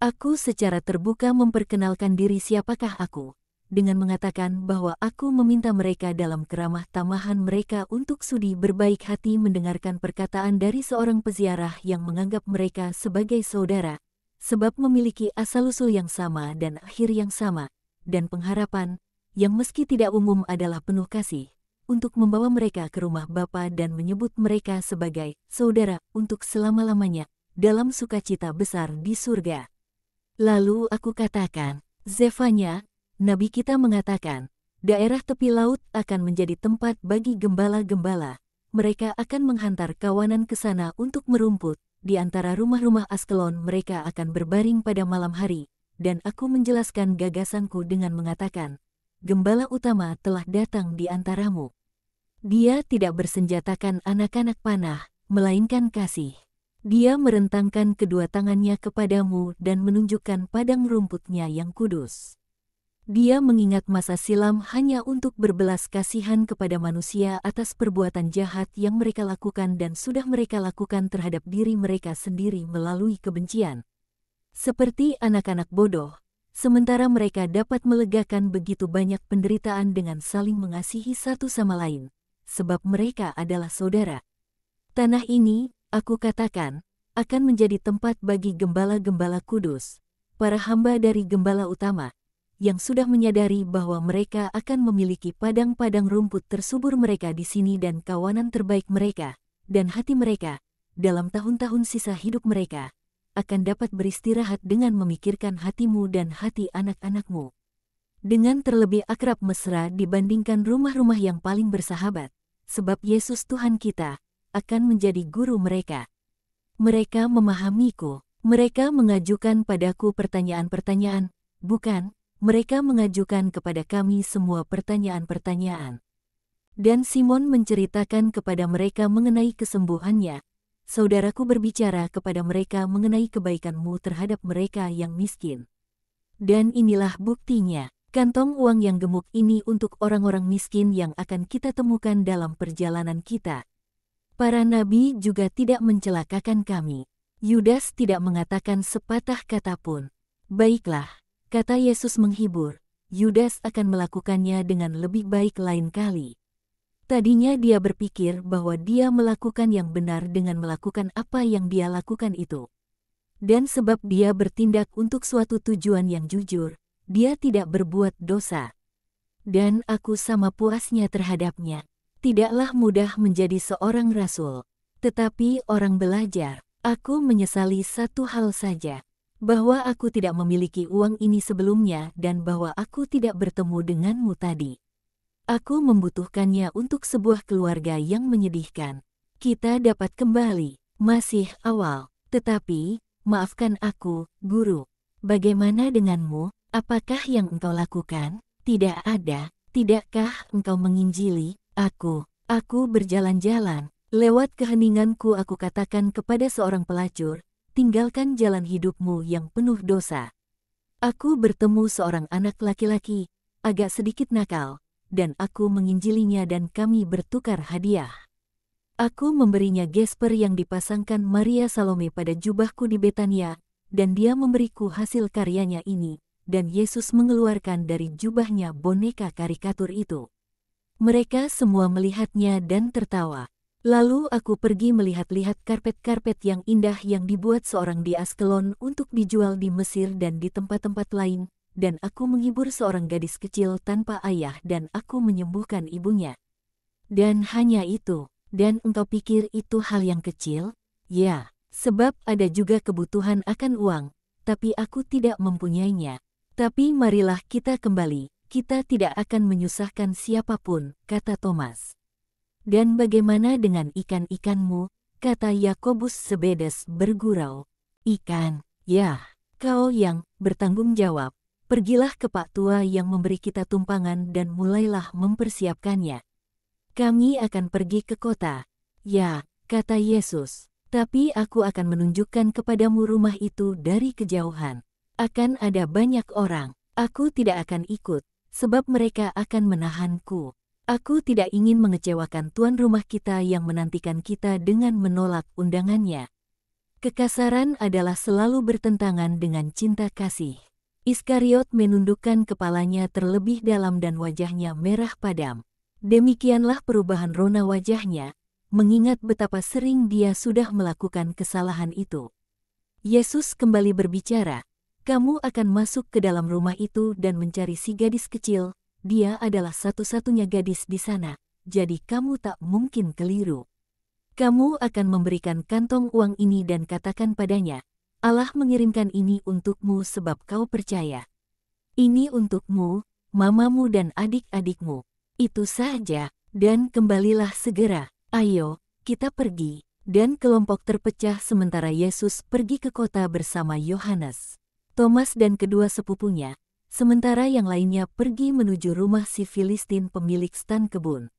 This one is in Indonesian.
Aku secara terbuka memperkenalkan diri siapakah aku, dengan mengatakan bahwa aku meminta mereka dalam keramah tamahan mereka untuk sudi berbaik hati mendengarkan perkataan dari seorang peziarah yang menganggap mereka sebagai saudara, sebab memiliki asal-usul yang sama dan akhir yang sama, dan pengharapan, yang meski tidak umum adalah penuh kasih, untuk membawa mereka ke rumah Bapa dan menyebut mereka sebagai saudara untuk selama-lamanya, dalam sukacita besar di surga. Lalu aku katakan, Zefanya, Nabi kita mengatakan, daerah tepi laut akan menjadi tempat bagi gembala-gembala. Mereka akan menghantar kawanan ke sana untuk merumput. Di antara rumah-rumah Askelon mereka akan berbaring pada malam hari. Dan aku menjelaskan gagasanku dengan mengatakan, gembala utama telah datang di antaramu. Dia tidak bersenjatakan anak-anak panah, melainkan kasih. Dia merentangkan kedua tangannya kepadamu dan menunjukkan padang rumputnya yang kudus. Dia mengingat masa silam hanya untuk berbelas kasihan kepada manusia atas perbuatan jahat yang mereka lakukan dan sudah mereka lakukan terhadap diri mereka sendiri melalui kebencian. Seperti anak-anak bodoh, sementara mereka dapat melegakan begitu banyak penderitaan dengan saling mengasihi satu sama lain, sebab mereka adalah saudara. Tanah ini, aku katakan, akan menjadi tempat bagi gembala-gembala kudus, para hamba dari gembala utama, yang sudah menyadari bahwa mereka akan memiliki padang-padang rumput tersubur mereka di sini dan kawanan terbaik mereka, dan hati mereka, dalam tahun-tahun sisa hidup mereka, akan dapat beristirahat dengan memikirkan hatimu dan hati anak-anakmu. Dengan terlebih akrab mesra dibandingkan rumah-rumah yang paling bersahabat, sebab Yesus Tuhan kita akan menjadi guru mereka. Mereka memahamiku. Mereka mengajukan padaku pertanyaan-pertanyaan, bukan, mereka mengajukan kepada kami semua pertanyaan-pertanyaan. Dan Simon menceritakan kepada mereka mengenai kesembuhannya. Saudaraku berbicara kepada mereka mengenai kebaikanmu terhadap mereka yang miskin. Dan inilah buktinya, kantong uang yang gemuk ini untuk orang-orang miskin yang akan kita temukan dalam perjalanan kita. Para nabi juga tidak mencelakakan kami. Yudas tidak mengatakan sepatah kata pun. Baiklah, kata Yesus menghibur, Yudas akan melakukannya dengan lebih baik lain kali. Tadinya dia berpikir bahwa dia melakukan yang benar dengan melakukan apa yang dia lakukan itu. Dan sebab dia bertindak untuk suatu tujuan yang jujur, dia tidak berbuat dosa. Dan aku sama puasnya terhadapnya. Tidaklah mudah menjadi seorang rasul, tetapi orang belajar. Aku menyesali satu hal saja, bahwa aku tidak memiliki uang ini sebelumnya dan bahwa aku tidak bertemu denganmu tadi. Aku membutuhkannya untuk sebuah keluarga yang menyedihkan. Kita dapat kembali, masih awal, tetapi, maafkan aku, guru. Bagaimana denganmu? Apakah yang engkau lakukan? Tidak ada. Tidakkah engkau menginjili? Aku berjalan-jalan, lewat keheninganku aku katakan kepada seorang pelacur, tinggalkan jalan hidupmu yang penuh dosa. Aku bertemu seorang anak laki-laki, agak sedikit nakal, dan aku menginjilinya dan kami bertukar hadiah. Aku memberinya gesper yang dipasangkan Maria Salome pada jubahku di Betania, dan dia memberiku hasil karyanya ini, dan Yesus mengeluarkan dari jubahnya boneka karikatur itu. Mereka semua melihatnya dan tertawa. Lalu aku pergi melihat-lihat karpet-karpet yang indah yang dibuat seorang di Askelon untuk dijual di Mesir dan di tempat-tempat lain, dan aku menghibur seorang gadis kecil tanpa ayah dan aku menyembuhkan ibunya. Dan hanya itu, dan engkau pikir itu hal yang kecil? Ya, sebab ada juga kebutuhan akan uang, tapi aku tidak mempunyainya. Tapi marilah kita kembali. Kita tidak akan menyusahkan siapapun, kata Thomas. Dan bagaimana dengan ikan-ikanmu? Kata Yakobus Sebedes bergurau. Ikan, ya, kau yang bertanggung jawab. Pergilah ke Pak Tua yang memberi kita tumpangan dan mulailah mempersiapkannya. Kami akan pergi ke kota. Ya, kata Yesus, tapi aku akan menunjukkan kepadamu rumah itu dari kejauhan. Akan ada banyak orang. Aku tidak akan ikut. Sebab mereka akan menahanku. Aku tidak ingin mengecewakan tuan rumah kita yang menantikan kita dengan menolak undangannya. Kekasaran adalah selalu bertentangan dengan cinta kasih. Iskariot menundukkan kepalanya terlebih dalam dan wajahnya merah padam. Demikianlah perubahan rona wajahnya, mengingat betapa sering dia sudah melakukan kesalahan itu. Yesus kembali berbicara, "Kamu akan masuk ke dalam rumah itu dan mencari si gadis kecil. Dia adalah satu-satunya gadis di sana, jadi kamu tak mungkin keliru. Kamu akan memberikan kantong uang ini dan katakan padanya, 'Allah mengirimkan ini untukmu sebab kau percaya. Ini untukmu, mamamu dan adik-adikmu.' Itu saja, dan kembalilah segera. Ayo, kita pergi." Dan kelompok terpecah sementara Yesus pergi ke kota bersama Yohanes, Thomas dan kedua sepupunya, sementara yang lainnya pergi menuju rumah si Filistin pemilik stan kebun.